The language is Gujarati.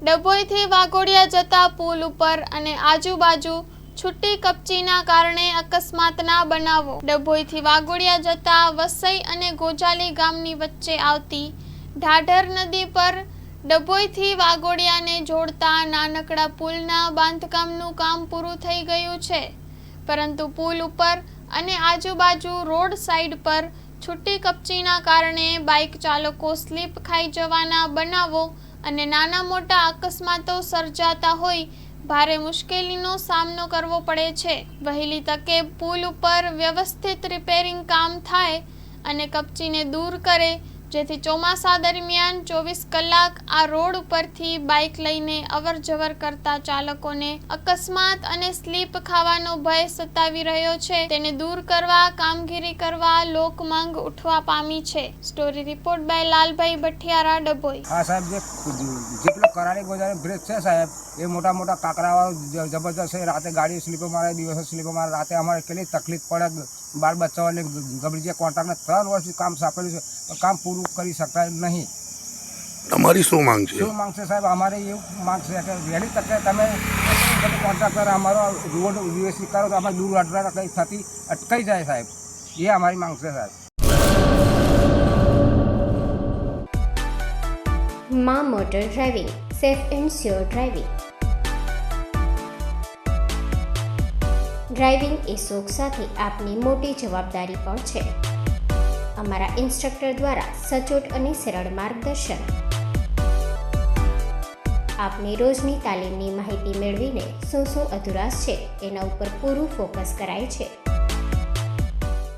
ડભોઈથી વાઘોડિયા જતા પુલ ઉપર અને આજુબાજુ છૂટી કપચીના કારણે અકસ્માતના બનાવો। ડભોઈથી વાઘોડિયા જતા વસઈ અને ગોજાલી ગામની વચ્ચે આવતી ઢાઢર નદી પર ડભોઈથી વાઘોડિયાને જોડતા નાનકડા પુલના બાંધકામનું કામ પૂરું થઈ ગયું છે, પરંતુ પુલ ઉપર અને આજુબાજુ રોડ સાઈડ પર છૂટી કપચીના કારણે બાઇક ચાલકો સ્લીપ ખાઈ જવાના બનાવો અને નાના મોટા અકસ્માતો સર્જાતા હોય ભારે મુશ્કેલીનો સામનો કરવો પડે છે। વહેલી તકે પુલ ઉપર વ્યવસ્થિત રિપેરિંગ કામ થાય અને કપચીને દૂર કરે, જેથી ચોમાસા દરમિયાન 24 કલાક આ રોડ ઉપરથી બાઇક લઈને અવરજવર કરતા ચાલકોને અકસ્માત અને સ્લીપ ખાવાનો ભય સતાવી રહ્યો છે, તેને દૂર કરવા કામગીરી કરવા લોકમાંગ ઉઠવા પામી છે। Story report by Lalbhai Bhathiyara, Dabhoi. હા સાહેબ, જે પેલો કરાડી ગોજારી બ્રિજ છે સાહેબ, એ મોટા મોટા કાંકરાવાળો જબરદસ્ત છે। રાતે ગાડી સ્લીપો મારે, દિવસે સ્લીપો મારે, રાતે અમારે કેટલી તકલીફ પડે। બાળ બચ્ચાઓને ગબડીજે કોન્ટ્રાક્ટને 3 વર્ષથી કામ સાંપેલું છે, પણ કામ પૂરું કરી શકાય નહીં। તમારી શું માંગ છે? શું માંગ છે સાહેબ? અમારે એવું માંગ છે કે વહેલી તકે તમે કોન્ટ્રાક્ટર અમારો રોડ વ્યવસ્થિત કરો તો અમારે દૂર અટરા કંઈ થતી અટકાઈ જાય સાહેબ, એ અમારી માંગ છે સાહેબ। માં motor driving, safe and sure driving. Driving એ શોખ સાથે આપની મોટી જવાબદારી પણ છે। અમારા ઇન્સ્ટ્રક્ટર દ્વારા સચોટ અને સરળ માર્ગદર્શન। આપની રોજની તાલીમની માહિતી મેળવીને શું અધુરાશ છે એના ઉપર પૂરું ફોકસ કરાય છે।